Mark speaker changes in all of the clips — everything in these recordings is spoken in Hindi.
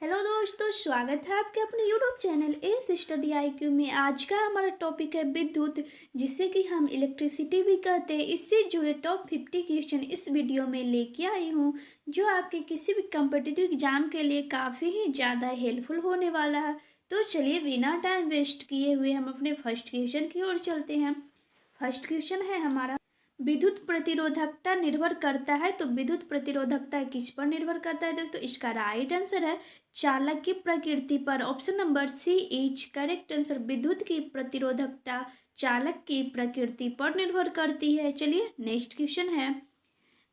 Speaker 1: हेलो दोस्तों, स्वागत है आपके अपने YouTube channel S study IQ में। आज का हमारा टॉपिक है विद्युत, जिसे कि हम इलेक्ट्रिसिटी भी कहते हैं। इससे जुड़े टॉप 50 क्वेश्चन इस वीडियो में लेके आई हूँ, जो आपके किसी भी कम्पिटिटिव एग्जाम के लिए काफ़ी ही ज़्यादा हेल्पफुल होने वाला है। तो चलिए बिना टाइम वेस्ट किए हुए हम अपने फर्स्ट क्वेश्चन की ओर चलते हैं। फर्स्ट क्वेश्चन है हमारा, विद्युत प्रतिरोधकता निर्भर करता है। तो विद्युत प्रतिरोधकता किस पर निर्भर करता है दोस्तों? इसका राइट आंसर है चालक की प्रकृति पर। Option number C is correct answer. विद्युत की प्रतिरोधकता चालक की प्रकृति पर निर्भर करती है। चलिए नेक्स्ट क्वेश्चन है,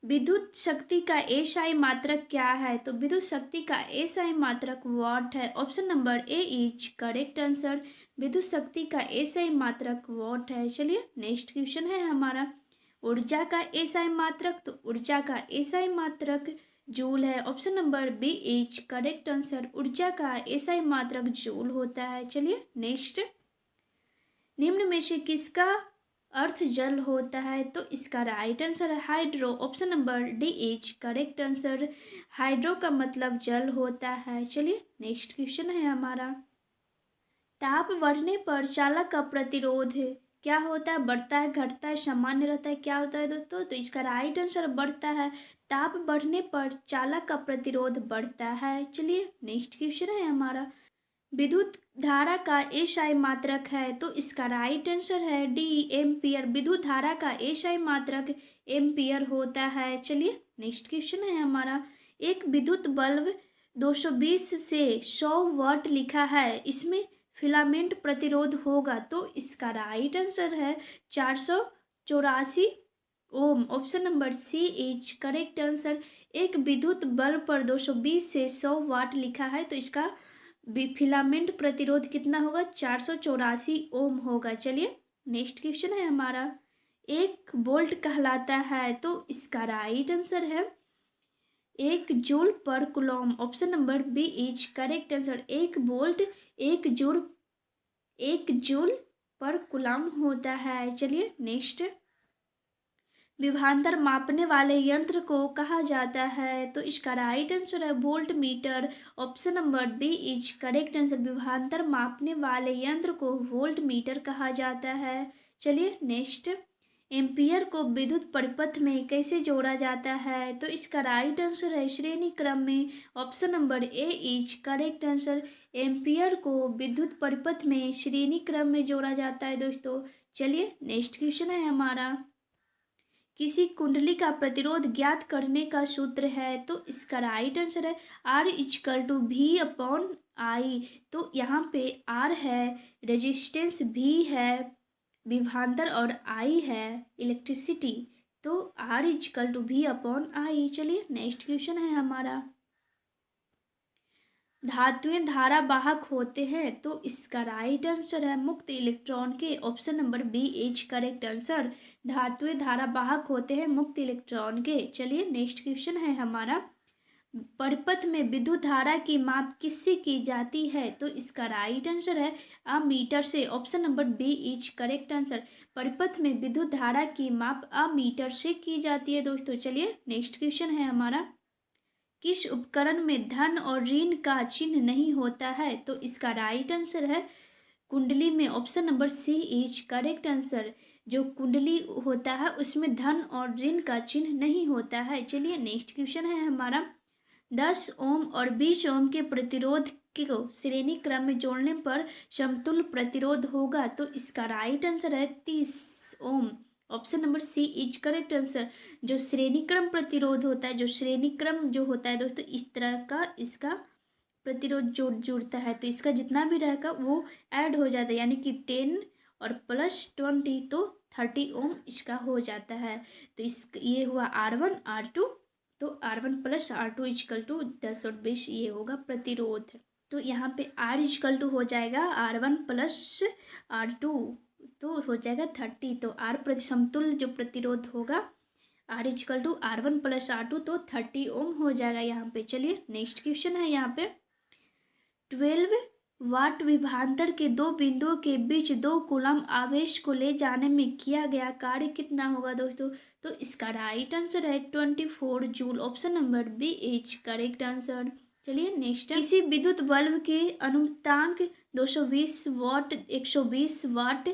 Speaker 1: विद्युत शक्ति का एसआई मात्रक क्या है? तो विद्युत शक्ति का एसआई मात्रक वाट है। Option number A is correct answer. विद्युत शक्ति का एसआई मात्रक वाट है। चलिए नेक्स्ट क्वेश्चन है हमारा, ऊर्जा का एसआई मात्रक। तो ऊर्जा का एसआई मात्रक जूल है। Option number B is correct answer. ऊर्जा का एसआई मात्रक जूल होता है। चलिए नेक्स्ट, निम्न में से किसका अर्थ जल होता है? तो इसका राइट आंसर है hydro. Option number D is correct answer. Hydro का मतलब जल होता है। चलिए नेक्स्ट क्वेश्चन है हमारा, ताप बढ़ने पर चालक का प्रतिरोध क्या होता है? बढ़ता है, घटता है, सामान्य रहता है, क्या होता है दोस्तों? तो इसका राइट आंसर बढ़ता है। ताप बढ़ने पर चालक का प्रतिरोध बढ़ता है। चलिए नेक्स्ट क्वेश्चन है हमारा, विद्युत धारा का एसआई मात्रक है। तो इसका राइट आंसर है डी एम्पियर। विद्युत धारा का एसआई मात्रक एम्पियर होता है। चलिए नेक्स्ट क्वेश्चन है हमारा, एक विद्युत बल्ब 220 से 100 वाट लिखा है, इसमें फिलामेंट प्रतिरोध होगा। तो इसका राइट आंसर है 484 ohm. Option number C is correct answer. एक विद्युत बल्ब पर 220 से 100 वाट लिखा है, तो इसका फिलामेंट प्रतिरोध कितना होगा? 484 ओम होगा। चलिए नेक्स्ट क्वेश्चन है हमारा, एक वोल्ट कहलाता है। तो इसका राइट आंसर है 1 जूल पर coulomb. Option number B is correct answer. 1 volt 1 joule पर कूलॉम होता है। चलिए नेक्स्ट, विभवांतर मापने वाले यंत्र को कहा जाता है। तो इसका राइट आंसर है volt meter. Option number B is correct answer. विभवांतर मापने वाले यंत्र को वोल्ट मीटर कहा जाता है। चलिए नेक्स्ट, एम्पियर को विद्युत परिपथ में कैसे जोड़ा जाता है? तो इसका राइट आंसर है श्रेणी क्रम में। Option number A is correct answer. Ampere को विद्युत परिपथ में श्रेणी क्रम में जोड़ा जाता है दोस्तों। चलिए नेक्स्ट क्वेश्चन है हमारा, किसी कुंडली का प्रतिरोध ज्ञात करने का सूत्र है। तो इसका राइट आंसर है R equal to V upon I। तो यहाँ पे R है, रेजिस्टेंस V है, विभवांतर और I है इलेक्ट्रिसिटी। तो R equal to V upon I। चलिए नेक्स्ट क्वेश्चन है हमारा, धातुएं धारावाहक होते हैं। तो इसका राइट आंसर है मुक्त इलेक्ट्रॉन के। Option number B is correct answer. धातुएं धारावाहक होते हैं मुक्त इलेक्ट्रॉन के। चलिए नेक्स्ट क्वेश्चन है हमारा, परिपथ में विद्युत धारा की माप किससे की जाती है? तो इसका राइट आंसर है अमीटर से। Option number B is correct answer. परिपथ में विद्युत धारा की माप अमीटर से की जाती है दोस्तों। चलिए नेक्स्ट क्वेश्चन है हमारा, किस उपकरण में धन और ऋण का चिन्ह नहीं होता है? तो इसका राइट आंसर है कुंडली में। Option number C is correct answer. जो कुंडली होता है उसमें धन और ऋण का चिन्ह नहीं होता है। चलिए नेक्स्ट क्वेश्चन है हमारा, 10 ओम और 20 ओम के प्रतिरोध को श्रेणी क्रम में जोड़ने पर समतुल्य प्रतिरोध होगा। तो इसका राइट आंसर है 30 ohm. Option number C is correct answer. जो श्रेणी क्रम प्रतिरोध होता है, जो श्रेणी क्रम जो होता है दोस्तों, इस तरह का इसका प्रतिरोध जुड़ता है, तो इसका जितना भी रहेगा वो ऐड हो जाता है, यानी कि 10 और प्लस 20 तो 30 ओम इसका हो जाता है। तो ये हुआ R1 R2। तो R1 plus R2 equal to 10 और 20 ये होगा प्रतिरोध। तो यहाँ पे R इक्वल टू हो जाएगा R1 प्लस R2, तो हो जाएगा 30। तो R प्रति समतुल्य जो प्रतिरोध होगा R equal to R1 plus R2, तो 30 ओम हो जाएगा यहाँ पे। चलिए नेक्स्ट क्वेश्चन है यहाँ पे, 12 वाट विभवांतर के दो बिंदुओं के बीच 2 कूलम आवेश को ले जाने में किया गया कार्य कितना होगा दोस्तों? तो इसका राइट आंसर है 24 joule. Option number B is correct answer. चलिए नेक्स्ट, किसी विद्युत बल्ब की अनुपातांक 220 वाट 120 वाट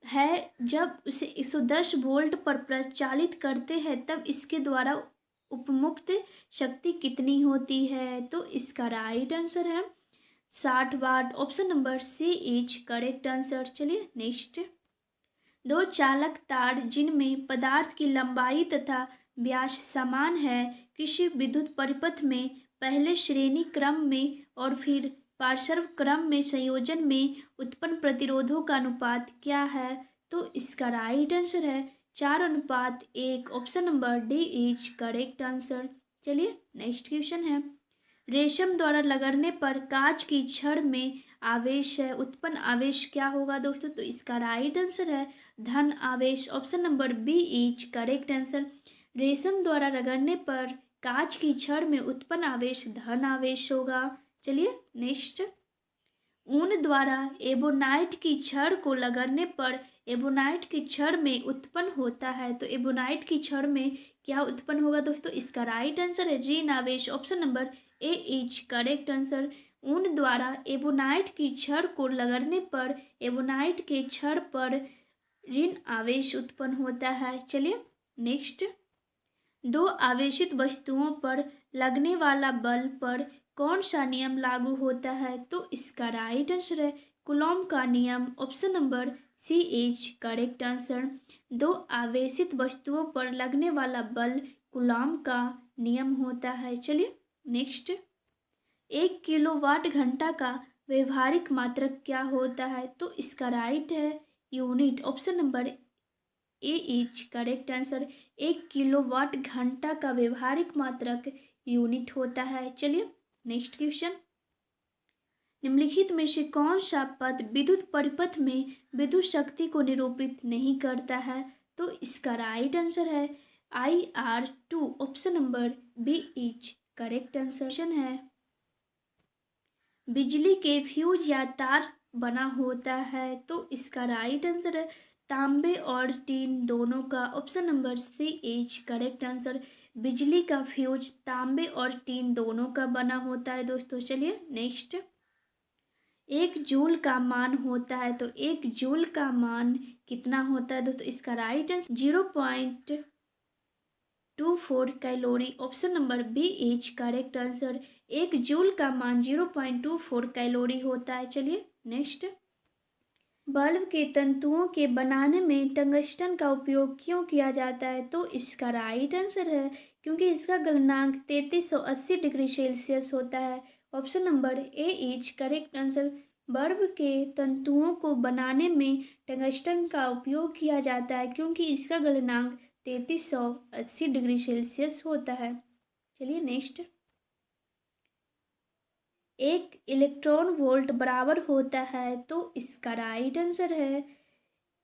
Speaker 1: है। जब उसे 110 वोल्ट पर प्रचालित करते हैं तब इसके द्वारा उपमुक्त शक्ति कितनी होती है? तो इसका राइट आंसर है 60 watt. Option number C is correct answer. चलिए नेक्स्ट, दो चालक तार जिनमें पदार्थ की लंबाई तथा व्यास समान है किसी विद्युत परिपथ में पहले श्रेणी क्रम में और फिर पार्श्व क्रम में संयोजन में उत्पन्न प्रतिरोधों का अनुपात क्या है? तो इसका राइट आंसर है 4:1। Option number D is correct answer. चलिए नेक्स्ट क्वेश्चन है, रेशम द्वारा रगड़ने पर कांच की छड़ में आवेश है, उत्पन्न आवेश क्या होगा दोस्तों? तो इसका राइट आंसर है धन आवेश। Option number B is correct answer. रेशम द्वारा रगड़ने पर कांच की छड़ में उत्पन्न आवेश धन आवेश होगा। चलिए नेक्स्ट, ऊन द्वारा एबोनाइट की छड़ को रगड़ने पर एबोनाइट की छड़ में उत्पन्न होता है, तो एबोनाइट की छड़ में क्या उत्पन्न होगा दोस्तों? इसका राइट आंसर है ऋण आवेश। Option number A is correct answer. ऊन द्वारा एबोनाइट की छड़ को रगड़ने पर एबोनाइट के छड़ पर ऋण आवेश उत्पन्न होता है। चलिए नेक्स्ट, दो आवेशित वस्तुओं पर लगने वाला बल पर कौन सा नियम लागू होता है? तो इसका राइट आंसर है कूलॉम का नियम। Option number C is correct answer. दो आवेशित वस्तुओं पर लगने वाला बल कूलॉम का नियम होता है। चलिए नेक्स्ट, 1 किलोवाट घंटा का व्यवहारिक मात्रक क्या होता है? तो इसका राइट है unit. Option number A is correct answer. 1 kilowatt घंटा का व्यवहारिक मात्रक यूनिट होता है। चलिए नेक्स्ट क्वेश्चन, निम्नलिखित में से कौन सा पद विद्युत परिपथ में विद्युत शक्ति को निरूपित नहीं करता है? तो इसका राइट आंसर है IR2। Option number B is correct answer है। बिजली के फ्यूज या तार बना होता है, तो इसका राइट आंसर है तांबे और टीन दोनों का। Option number C is correct answer. बिजली का फ्यूज तांबे और टीन दोनों का बना होता है दोस्तों। चलिए नेक्स्ट, 1 जूल का मान होता है, तो 1 जूल का मान कितना होता है दोस्तों? इसका right answer 0.24 calorie. Option number B is correct answer. 1 joule का मान 0.24 कैलोरी होता है। चलिए नेक्स्ट, बल्ब के तंतुओं के बनाने में टंगस्टन का उपयोग क्यों किया जाता है? तो इसका राइट आंसर है क्योंकि इसका गलनांक 3380 डिग्री सेल्सियस होता है। Option number A is correct answer. Bulb के तंतुओं को बनाने में टंगस्टन का उपयोग किया जाता है क्योंकि इसका गलनांक 3380 डिग्री सेल्सियस होता है। चलिए नेक्स्ट, 1 इलेक्ट्रॉन वोल्ट बराबर होता है, तो इसका राइट आंसर है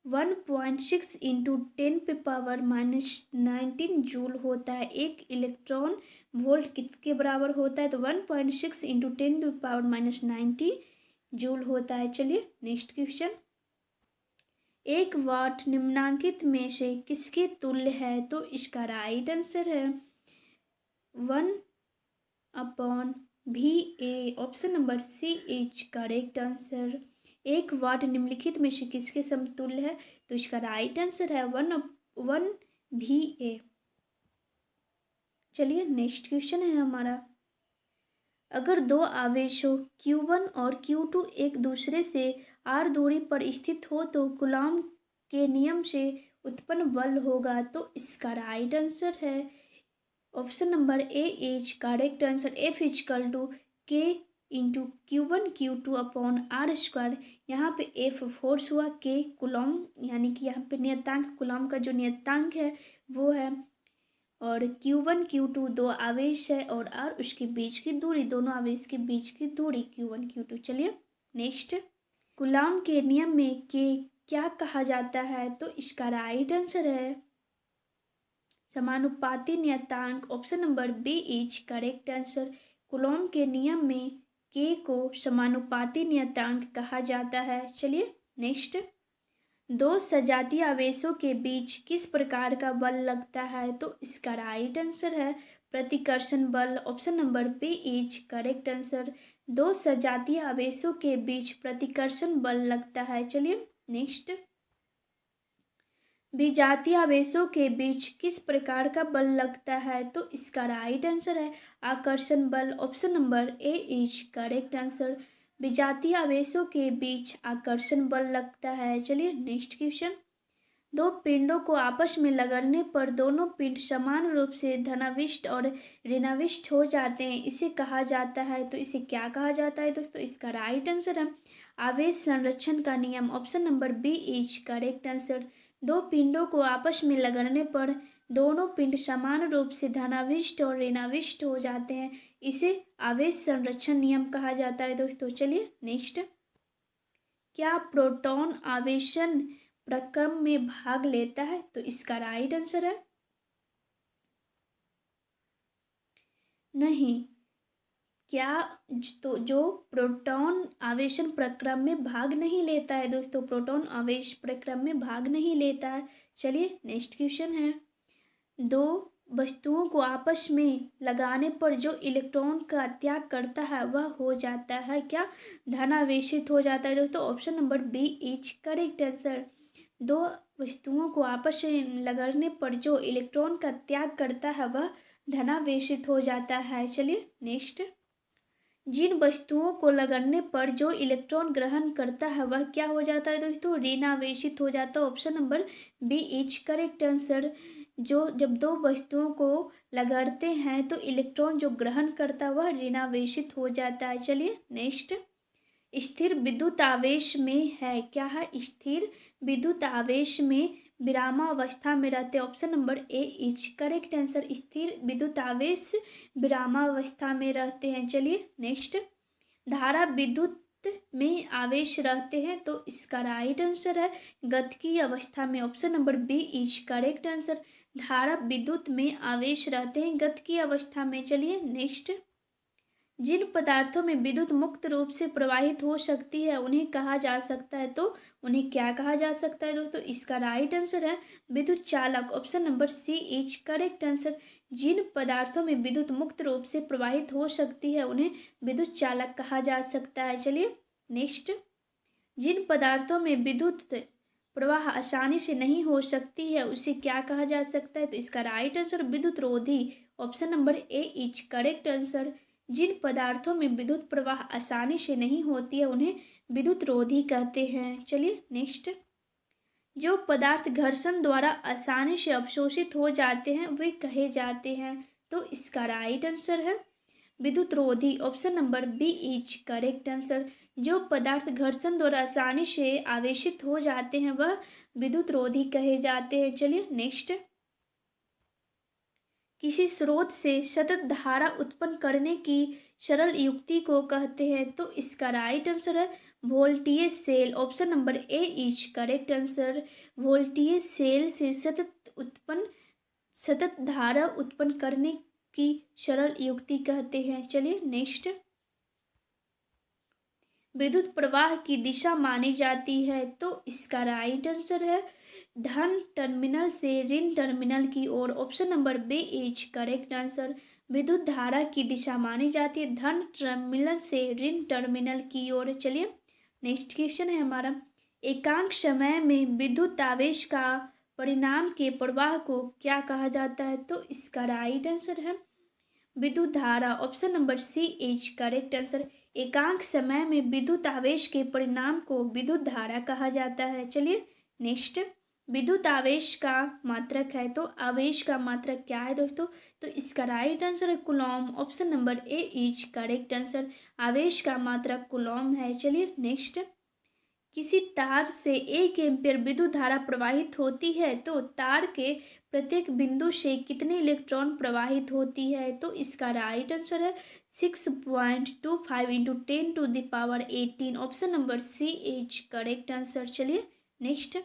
Speaker 1: 1.6 इंटू 10⁻⁻19 जूल होता है। 1 इलेक्ट्रॉन वोल्ट किसके बराबर होता है? तो 1.6 इंटू 10⁻⁻19 जूल होता है। चलिए नेक्स्ट क्वेश्चन, 1 वाट निम्नांकित में से किसके तुल्य है? तो इसका राइट आंसर है 1/VA। Option number C is correct answer. 1 watt निम्नलिखित में से किसके समतुल्य है? तो इसका राइट आंसर है 1/VA। चलिए नेक्स्ट क्वेश्चन है हमारा, अगर दो आवेशों Q1 और Q2 एक दूसरे से r दूरी पर स्थित हो तो कूलॉम के नियम से उत्पन्न बल होगा। तो इसका राइट आंसर है option number A is correct answer. F = K × Q1 Q2 upon r²। यहाँ पे F फोर्स हुआ, K कूलॉम यानी कि यहाँ पे नियतांक कूलॉम का जो नियतांक है वो है, और Q1 Q2 दो आवेश है और r उसके बीच की दूरी, दोनों आवेश के बीच की दूरी Q1 Q2। चलिए नेक्स्ट, कूलॉम के नियम में K क्या कहा जाता है? तो इसका राइट आंसर है समानुपाती नियतांक। Option number B is correct answer. Coulomb के नियम में K को समानुपाती नियतांक कहा जाता है। चलिए नेक्स्ट, दो सजातीय आवेशों के बीच किस प्रकार का बल लगता है? तो इसका राइट आंसर है प्रतिकर्षण बल, option number B is correct answer. दो सजातीय आवेशों के बीच प्रतिकर्षण बल लगता है। चलिए नेक्स्ट, विजातीय आवेशों के बीच किस प्रकार का बल लगता है? तो इसका राइट आंसर है आकर्षण बल, option number A is correct answer. विजातीय आवेशों के बीच आकर्षण बल लगता है। चलिए नेक्स्ट क्वेश्चन, दो पिंडों को आपस में लगने पर दोनों पिंड समान रूप से धनाविष्ट और ऋणाविष्ट हो जाते हैं, इसे कहा जाता है। तो इसे क्या कहा जाता है दोस्तों? इसका राइट आंसर है आवेश संरक्षण का नियम, option number B is correct answer. दो पिंडों को आपस में लगने पर दोनों पिंड समान रूप से धनाविष्ट और ऋणाविष्ट हो जाते हैं, इसे आवेश संरक्षण नियम कहा जाता है दोस्तों। चलिए नेक्स्ट, क्या प्रोटॉन आवेशन प्रक्रम में भाग लेता है? तो इसका राइट आंसर है नहीं। क्या तो जो प्रोटॉन आवेशन प्रक्रम में भाग नहीं लेता है दोस्तों, प्रोटॉन आवेश प्रक्रम में भाग नहीं लेता है। चलिए नेक्स्ट क्वेश्चन है, दो वस्तुओं को आपस में लगाने पर जो इलेक्ट्रॉन का त्याग करता है वह हो जाता है क्या? धनावेशित हो जाता है दोस्तों, option number B is correct answer. दो वस्तुओं को आपस में लगने पर जो इलेक्ट्रॉन का त्याग करता है वह धनावेशित हो जाता है। चलिए नेक्स्ट, जिन वस्तुओं को लगने पर जो इलेक्ट्रॉन ग्रहण करता है वह क्या हो जाता है दोस्तों? ऋणावेशित हो जाता है, option number B is correct answer. जो जब दो वस्तुओं को लगाते हैं तो इलेक्ट्रॉन जो ग्रहण करता है वह ऋणावेशित हो जाता है। चलिए नेक्स्ट, स्थिर विद्युत आवेश में है, क्या है? स्थिर विद्युत आवेश में विरामावस्था में रहते, option number A is correct answer. स्थिर विद्युत आवेश विरामावस्था में रहते हैं। चलिए नेक्स्ट, धारा विद्युत में आवेश रहते हैं, तो इसका राइट आंसर है गतिकीय अवस्था में, option number B is correct answer. धारा विद्युत में आवेश रहते हैं गतिकीय अवस्था में। चलिए नेक्स्ट, जिन पदार्थों में विद्युत मुक्त रूप से प्रवाहित हो सकती है उन्हें कहा जा सकता है, तो उन्हें क्या कहा जा सकता है दोस्तों? इसका राइट आंसर है विद्युत चालक, option number C is correct answer. जिन पदार्थों में विद्युत मुक्त रूप से प्रवाहित हो सकती है उन्हें विद्युत चालक कहा जा सकता है। चलिए नेक्स्ट, जिन पदार्थों में विद्युत प्रवाह आसानी से नहीं हो सकती है उसे क्या कहा जा सकता है? तो इसका राइट आंसर विद्युत रोधी, option number A is correct answer. जिन पदार्थों में विद्युत प्रवाह आसानी से नहीं होती है उन्हें विद्युत रोधी कहते हैं। चलिए नेक्स्ट, जो पदार्थ घर्षण द्वारा आसानी से अवशोषित हो जाते हैं वे कहे जाते हैं, तो इसका राइट आंसर है विद्युत रोधी, option number B is correct answer. जो पदार्थ घर्षण द्वारा आसानी से आवेशित हो जाते हैं वह विद्युत रोधी कहे जाते हैं। चलिए नेक्स्ट, किसी स्रोत से सतत धारा उत्पन्न करने की सरल युक्ति को कहते हैं, तो इसका राइट आंसर है voltage cell, option number A is correct answer. Voltage cell से सतत धारा उत्पन्न करने की सरल युक्ति कहते हैं। चलिए नेक्स्ट, विद्युत प्रवाह की दिशा मानी जाती है, तो इसका राइट आंसर है धन टर्मिनल से ऋण टर्मिनल की ओर, option number B is correct answer. विद्युत धारा की दिशा मानी जाती है धन टर्मिनल से ऋण टर्मिनल की ओर। चलिए नेक्स्ट क्वेश्चन है हमारा, एकांक समय में विद्युत आवेश का परिणाम के प्रवाह को क्या कहा जाता है? तो इसका राइट आंसर है विद्युत धारा, option number C is correct answer. एकांक समय में विद्युत आवेश के परिणाम को विद्युत धारा कहा जाता है। चलिए नेक्स्ट, विद्युत आवेश का मात्रक है, तो आवेश का मात्रक क्या है दोस्तों? तो इसका राइट आंसर है Coulomb, option number A is correct answer. आवेश का मात्रक कूलॉम है। चलिए नेक्स्ट, किसी तार से 1 एम्पीयर विद्युत धारा प्रवाहित होती है तो तार के प्रत्येक बिंदु से कितने इलेक्ट्रॉन प्रवाहित होती है? तो इसका राइट आंसर है 6.25 into 10⁻18, option number C is correct answer. चलिए नेक्स्ट,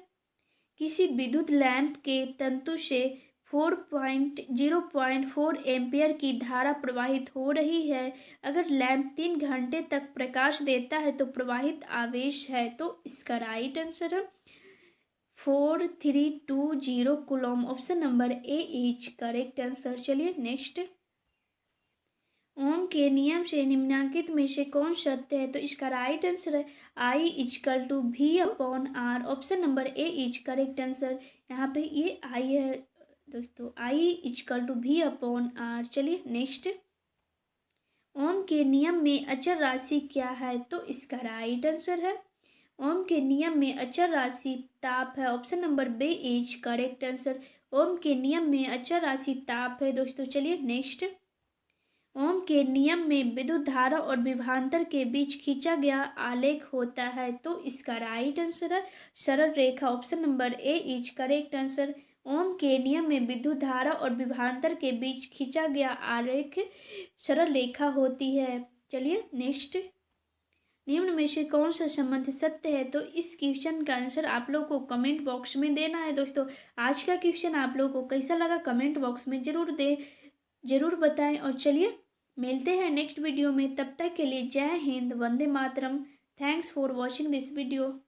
Speaker 1: किसी विद्युत लैंप के तंतु से 0.4 एम्पियर की धारा प्रवाहित हो रही है, अगर लैंप 3 घंटे तक प्रकाश देता है तो प्रवाहित आवेश है, तो इसका राइट आंसर है 4320 Coulomb, option number A is correct answer. चलिए नेक्स्ट, ओम के नियम से निम्नलिखित में से कौन सत्य है? तो इसका राइट आंसर है I equal to V upon R। Option number A is correct answer. यहाँ पे ये I है दोस्तों, I equal to V upon R। चलिए नेक्स्ट, ओम के नियम में अचर राशि क्या है? तो इसका राइट आंसर है, ओम के नियम में अचर राशि ताप है। Option number B is correct answer. Ohm के नियम में अचर राशि ताप है दोस्तों। चलिए नेक्स्ट, ओम के नियम में विद्युत धारा और विभवांतर के बीच खींचा गया आलेख होता है। तो इसका राइट आंसर है सरल रेखा। Option number A is correct answer. Ohm के नियम में विद्युत धारा और विभवांतर के बीच खींचा गया आलेख सरल रेखा होती है। चलिए नेक्स्ट, निम्न में से कौन सा संबंध सत्य है? तो इस क्वेश्चन का आंसर आप लोग को कमेंट बॉक्स में देना है दोस्तों। आज का क्वेश्चन आप लोगों को कैसा लगा कमेंट बॉक्स में जरूर बताएं। और चलिए मिलते हैं नेक्स्ट वीडियो में, तब तक के लिए Jai Hind, Vande Mataram. Thanks for watching this video.